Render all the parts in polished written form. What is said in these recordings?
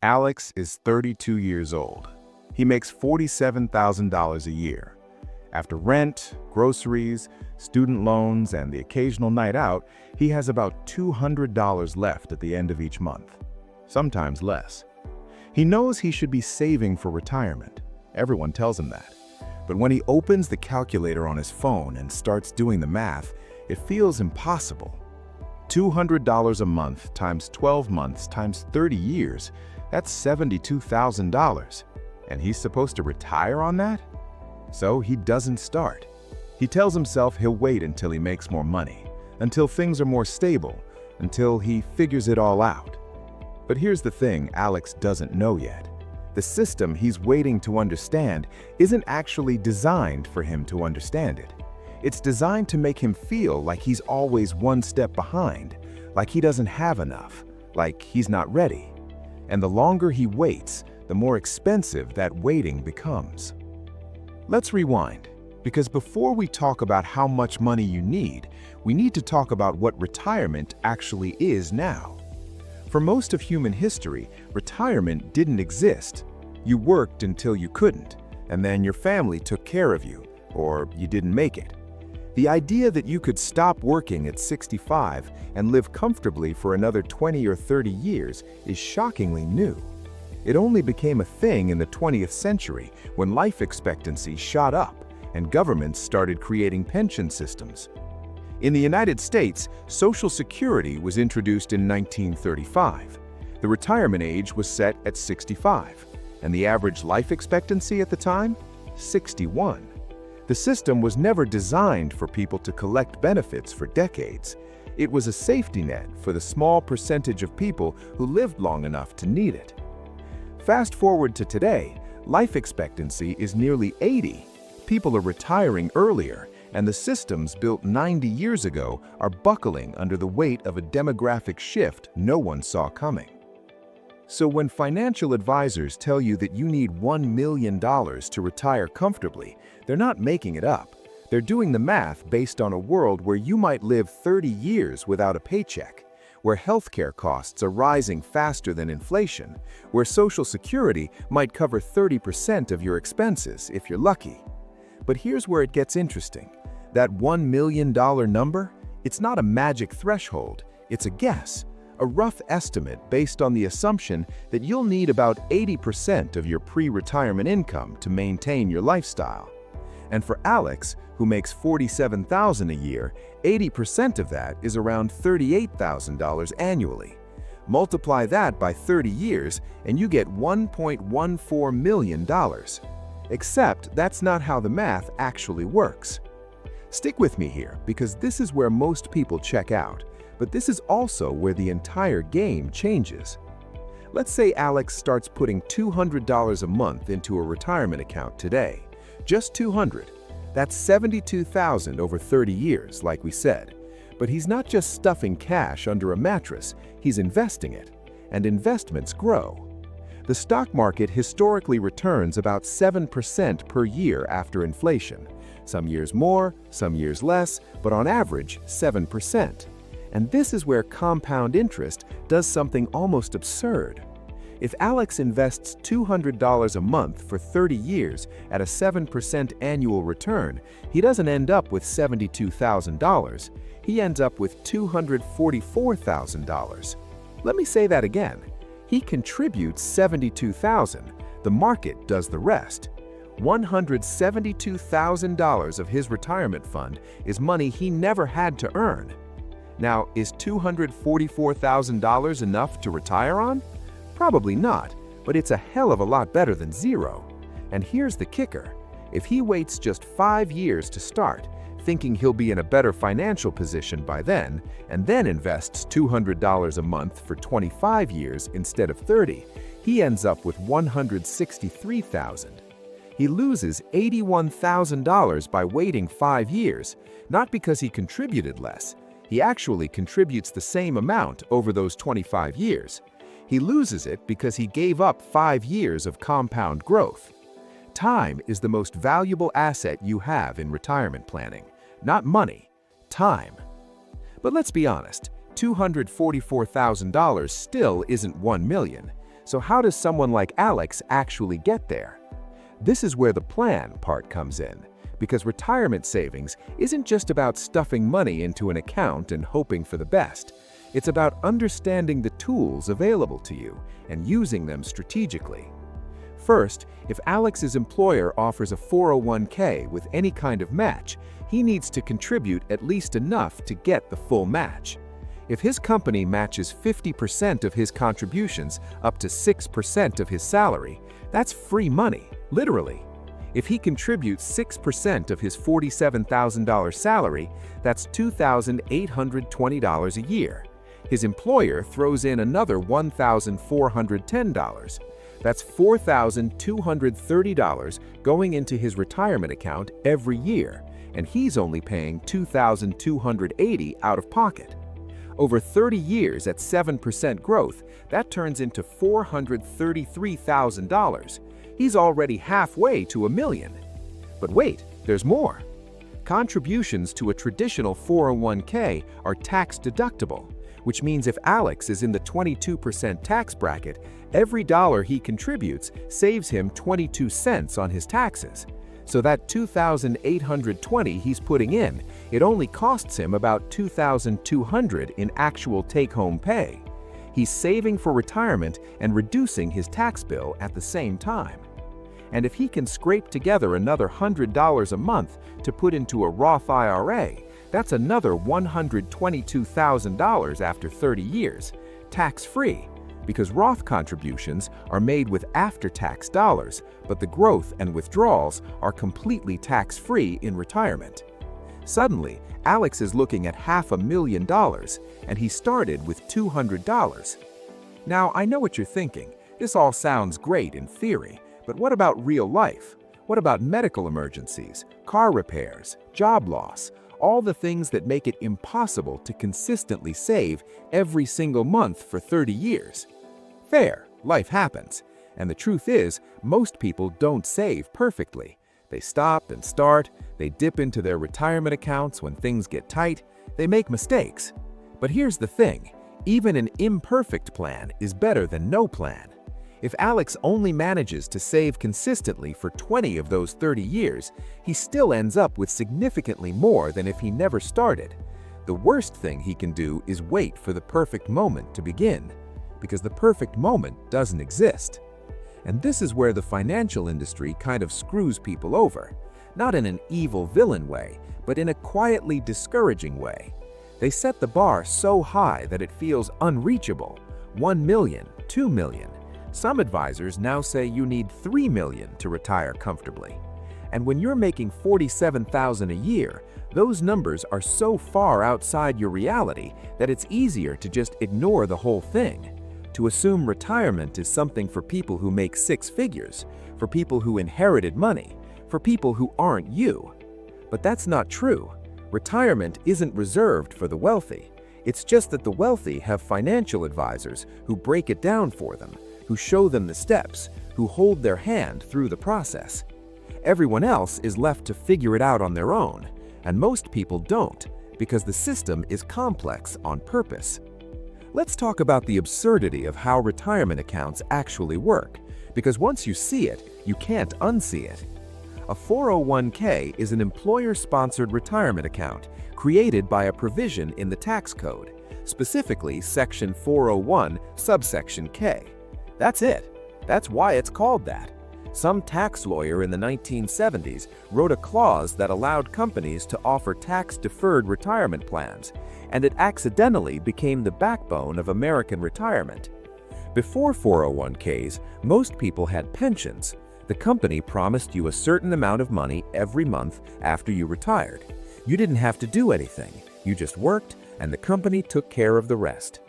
Alex is 32 years old. He makes $47,000 a year. After rent, groceries, student loans, and the occasional night out, he has about $200 left at the end of each month, sometimes less. He knows he should be saving for retirement. Everyone tells him that. But when he opens the calculator on his phone and starts doing the math, it feels impossible. $200 a month times 12 months times 30 years, that's $72,000. And he's supposed to retire on that? So he doesn't start. He tells himself he'll wait until he makes more money, until things are more stable, until he figures it all out. But here's the thing Alex doesn't know yet. The system he's waiting to understand isn't actually designed for him to understand it. It's designed to make him feel like he's always one step behind, like he doesn't have enough, like he's not ready. And the longer he waits, the more expensive that waiting becomes. Let's rewind, because before we talk about how much money you need, we need to talk about what retirement actually is now. For most of human history, retirement didn't exist. You worked until you couldn't, and then your family took care of you, or you didn't make it. The idea that you could stop working at 65 and live comfortably for another 20 or 30 years is shockingly new. It only became a thing in the 20th century when life expectancy shot up and governments started creating pension systems. In the United States, Social Security was introduced in 1935. The retirement age was set at 65, and the average life expectancy at the time? 61. The system was never designed for people to collect benefits for decades. It was a safety net for the small percentage of people who lived long enough to need it. Fast forward to today, life expectancy is nearly 80. People are retiring earlier, and the systems built 90 years ago are buckling under the weight of a demographic shift no one saw coming. So when financial advisors tell you that you need $1 million to retire comfortably, they're not making it up. They're doing the math based on a world where you might live 30 years without a paycheck, where healthcare costs are rising faster than inflation, where Social Security might cover 30% of your expenses if you're lucky. But here's where it gets interesting. That $1 million number, it's not a magic threshold, it's a guess. A rough estimate based on the assumption that you'll need about 80% of your pre-retirement income to maintain your lifestyle. And for Alex, who makes $47,000 a year, 80% of that is around $38,000 annually. Multiply that by 30 years and you get $1.14 million. Except that's not how the math actually works. Stick with me here, because this is where most people check out. But this is also where the entire game changes. Let's say Alex starts putting $200 a month into a retirement account today. Just $200. That's $72,000 over 30 years, like we said. But he's not just stuffing cash under a mattress, he's investing it. And investments grow. The stock market historically returns about 7% per year after inflation. Some years more, some years less, but on average, 7%. And this is where compound interest does something almost absurd. If Alex invests $200 a month for 30 years at a 7% annual return, he doesn't end up with $72,000. He ends up with $244,000. Let me say that again. He contributes $72,000. The market does the rest. $172,000 of his retirement fund is money he never had to earn. Now, is $244,000 enough to retire on? Probably not, but it's a hell of a lot better than zero. And here's the kicker. If he waits just 5 years to start, thinking he'll be in a better financial position by then, and then invests $200 a month for 25 years instead of 30, he ends up with $163,000. He loses $81,000 by waiting 5 years, not because he contributed less. He actually contributes the same amount over those 25 years. He loses it because he gave up 5 years of compound growth. Time is the most valuable asset you have in retirement planning. Not money, time. But let's be honest, $244,000 still isn't $1 million. So how does someone like Alex actually get there? This is where the plan part comes in, because retirement savings isn't just about stuffing money into an account and hoping for the best. It's about understanding the tools available to you and using them strategically. First, if Alex's employer offers a 401k with any kind of match, he needs to contribute at least enough to get the full match. If his company matches 50% of his contributions up to 6% of his salary, that's free money, literally. If he contributes 6% of his $47,000 salary, that's $2,820 a year. His employer throws in another $1,410. That's $4,230 going into his retirement account every year, and he's only paying $2,280 out of pocket. Over 30 years at 7% growth, that turns into $433,000. He's already halfway to $1 million. But wait, there's more. Contributions to a traditional 401k are tax deductible, which means if Alex is in the 22% tax bracket, every dollar he contributes saves him 22 cents on his taxes. So that $2,820 he's putting in, it only costs him about $2,200 in actual take-home pay. He's saving for retirement and reducing his tax bill at the same time. And if he can scrape together another $100 a month to put into a Roth IRA, that's another $122,000 after 30 years, tax-free, because Roth contributions are made with after-tax dollars, but the growth and withdrawals are completely tax-free in retirement. Suddenly, Alex is looking at $500,000, and he started with $200. Now, I know what you're thinking. This all sounds great in theory, but what about real life? What about medical emergencies, car repairs, job loss, all the things that make it impossible to consistently save every single month for 30 years? Fair, life happens. And the truth is, most people don't save perfectly. They stop and start, they dip into their retirement accounts when things get tight, they make mistakes. But here's the thing, even an imperfect plan is better than no plan. If Alex only manages to save consistently for 20 of those 30 years, he still ends up with significantly more than if he never started. The worst thing he can do is wait for the perfect moment to begin, because the perfect moment doesn't exist. And this is where the financial industry kind of screws people over, not in an evil villain way, but in a quietly discouraging way. They set the bar so high that it feels unreachable. 1 million, 2 million. Some advisors now say you need 3 million to retire comfortably. And when you're making $47,000 a year, those numbers are so far outside your reality that it's easier to just ignore the whole thing. To assume retirement is something for people who make 6 figures, for people who inherited money, for people who aren't you. But that's not true. Retirement isn't reserved for the wealthy. It's just that the wealthy have financial advisors who break it down for them, who show them the steps, who hold their hand through the process. Everyone else is left to figure it out on their own, and most people don't, because the system is complex on purpose. Let's talk about the absurdity of how retirement accounts actually work, because once you see it, you can't unsee it. A 401k is an employer-sponsored retirement account created by a provision in the tax code, specifically Section 401, subsection K. That's it. That's why it's called that. Some tax lawyer in the 1970s wrote a clause that allowed companies to offer tax-deferred retirement plans, and it accidentally became the backbone of American retirement. Before 401ks, most people had pensions. The company promised you a certain amount of money every month after you retired. You didn't have to do anything. You just worked, and the company took care of the rest.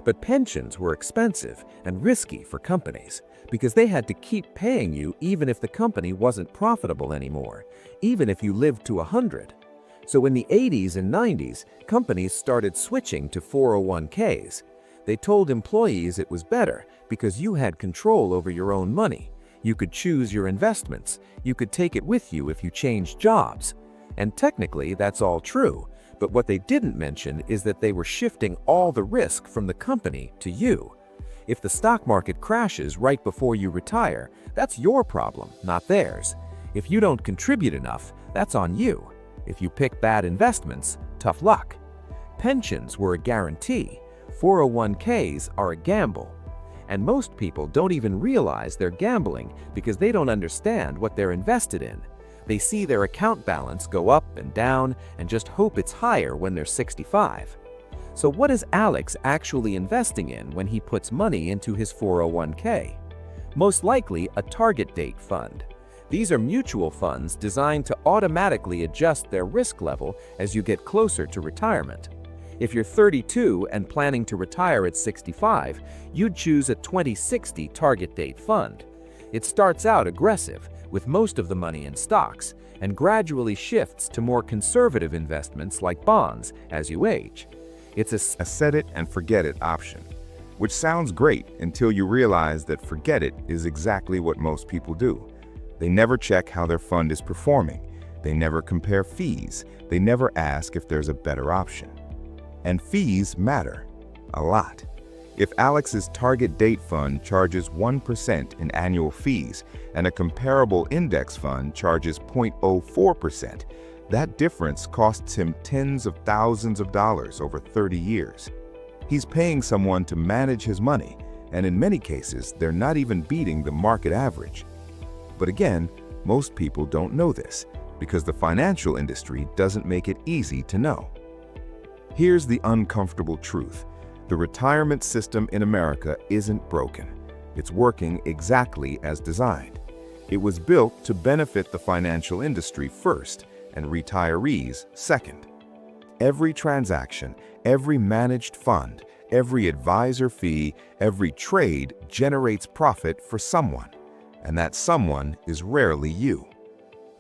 But pensions were expensive and risky for companies because they had to keep paying you even if the company wasn't profitable anymore, even if you lived to 100. So in the 80s and 90s, companies started switching to 401ks. They told employees it was better because you had control over your own money. You could choose your investments. You could take it with you if you changed jobs. And technically, that's all true. But what they didn't mention is that they were shifting all the risk from the company to you. If the stock market crashes right before you retire, that's your problem, not theirs. If you don't contribute enough, that's on you. If you pick bad investments, tough luck. Pensions were a guarantee. 401ks are a gamble. And most people don't even realize they're gambling because they don't understand what they're invested in. They see their account balance go up and down and just hope it's higher when they're 65. So what is Alex actually investing in when he puts money into his 401k? Most likely a target date fund. These are mutual funds designed to automatically adjust their risk level as you get closer to retirement. If you're 32 and planning to retire at 65, you'd choose a 2060 target date fund. It starts out aggressive, with most of the money in stocks, and gradually shifts to more conservative investments like bonds as you age. It's a set it and forget it option, which sounds great until you realize that forget it is exactly what most people do. They never check how their fund is performing. They never compare fees. They never ask if there's a better option. And fees matter a lot. If Alex's target date fund charges 1% in annual fees and a comparable index fund charges 0.04%, that difference costs him tens of thousands of dollars over 30 years. He's paying someone to manage his money, and in many cases, they're not even beating the market average. But again, most people don't know this because the financial industry doesn't make it easy to know. Here's the uncomfortable truth. The retirement system in America isn't broken. It's working exactly as designed. It was built to benefit the financial industry first and retirees second. Every transaction, every managed fund, every advisor fee, every trade generates profit for someone, and that someone is rarely you.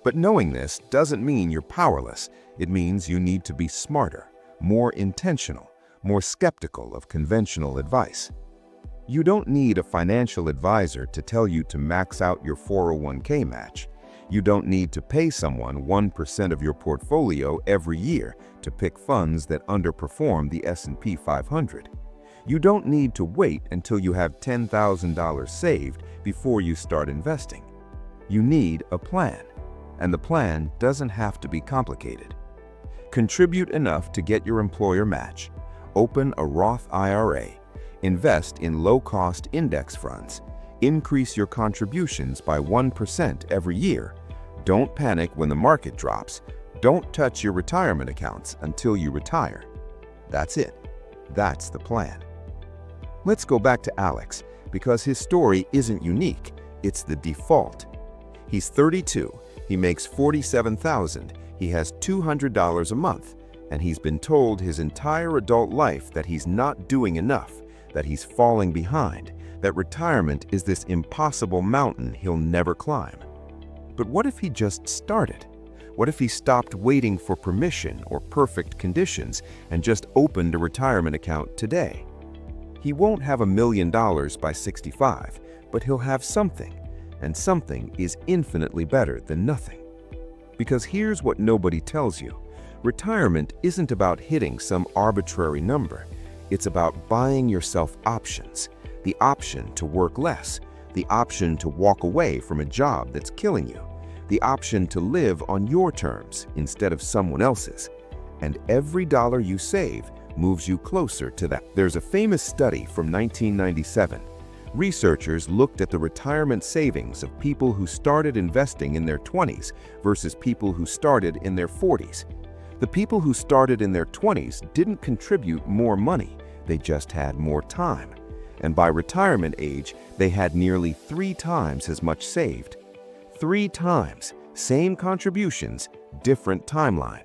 But knowing this doesn't mean you're powerless. It means you need to be smarter, more intentional, more skeptical of conventional advice. You don't need a financial advisor to tell you to max out your 401k match. You don't need to pay someone 1% of your portfolio every year to pick funds that underperform the S&P 500. You don't need to wait until you have $10,000 saved before you start investing. You need a plan, and the plan doesn't have to be complicated. Contribute enough to get your employer match. Open a Roth IRA. Invest in low-cost index funds. Increase your contributions by 1% every year. Don't panic when the market drops. Don't touch your retirement accounts until you retire. That's it. That's the plan. Let's go back to Alex, because his story isn't unique. It's the default. He's 32. He makes $47,000. He has $200 a month, and he's been told his entire adult life that he's not doing enough, that he's falling behind, that retirement is this impossible mountain he'll never climb. But what if he just started? What if he stopped waiting for permission or perfect conditions and just opened a retirement account today? He won't have $1 million by 65, but he'll have something, and something is infinitely better than nothing. Because here's what nobody tells you. Retirement isn't about hitting some arbitrary number. It's about buying yourself options. The option to work less, the option to walk away from a job that's killing you, the option to live on your terms instead of someone else's. And every dollar you save moves you closer to that. There's a famous study from 1997. Researchers looked at the retirement savings of people who started investing in their 20s versus people who started in their 40s. The people who started in their 20s didn't contribute more money, they just had more time. And by retirement age, they had nearly 3 times as much saved. 3 times, same contributions, different timeline.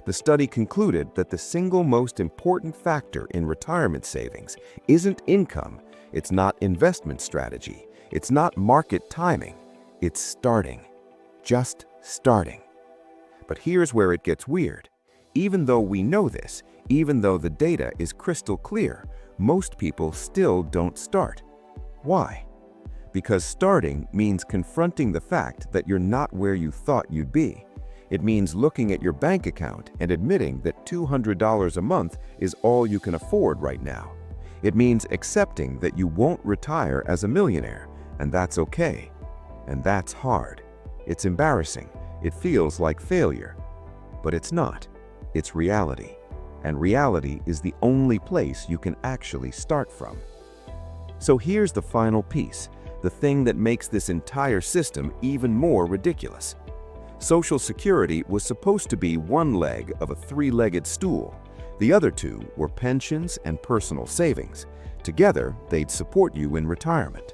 The study concluded that the single most important factor in retirement savings isn't income, it's not investment strategy, it's not market timing, it's starting. Just starting. But here's where it gets weird. Even though we know this, even though the data is crystal clear, most people still don't start. Why? Because starting means confronting the fact that you're not where you thought you'd be. It means looking at your bank account and admitting that $200 a month is all you can afford right now. It means accepting that you won't retire as a millionaire, and that's okay. And that's hard. It's embarrassing. It feels like failure. But it's not. It's reality. And reality is the only place you can actually start from. So here's the final piece, the thing that makes this entire system even more ridiculous. Social Security was supposed to be one leg of a three-legged stool. The other two were pensions and personal savings. Together, they'd support you in retirement.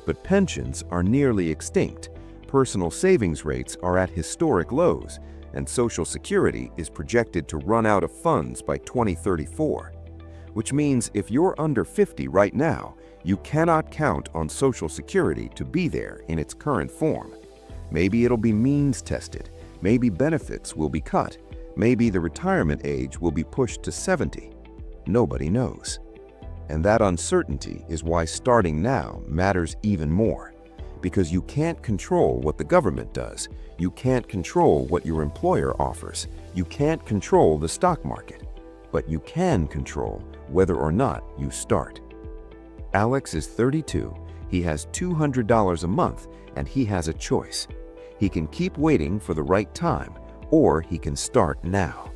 But pensions are nearly extinct, personal savings rates are at historic lows, and Social Security is projected to run out of funds by 2034. Which means if you're under 50 right now, you cannot count on Social Security to be there in its current form. Maybe it'll be means tested, maybe benefits will be cut, maybe the retirement age will be pushed to 70. Nobody knows. And that uncertainty is why starting now matters even more. Because you can't control what the government does, you can't control what your employer offers, you can't control the stock market, but you can control whether or not you start. Alex is 32, he has $200 a month, and he has a choice. He can keep waiting for the right time, or he can start now.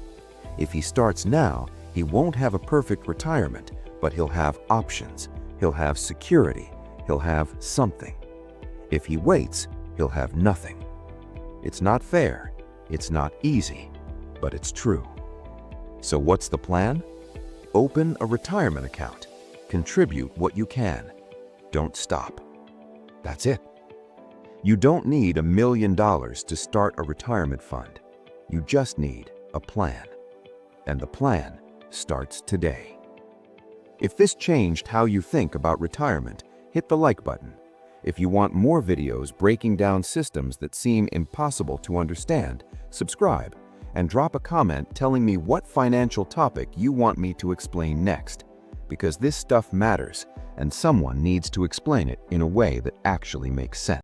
If he starts now, he won't have a perfect retirement, but he'll have options, he'll have security, he'll have something. If he waits, he'll have nothing. It's not fair, it's not easy, but it's true. So what's the plan? Open a retirement account. Contribute what you can. Don't stop. That's it. You don't need $1 million to start a retirement fund. You just need a plan. And the plan starts today. If this changed how you think about retirement, hit the like button. If you want more videos breaking down systems that seem impossible to understand, subscribe and drop a comment telling me what financial topic you want me to explain next. Because this stuff matters, and someone needs to explain it in a way that actually makes sense.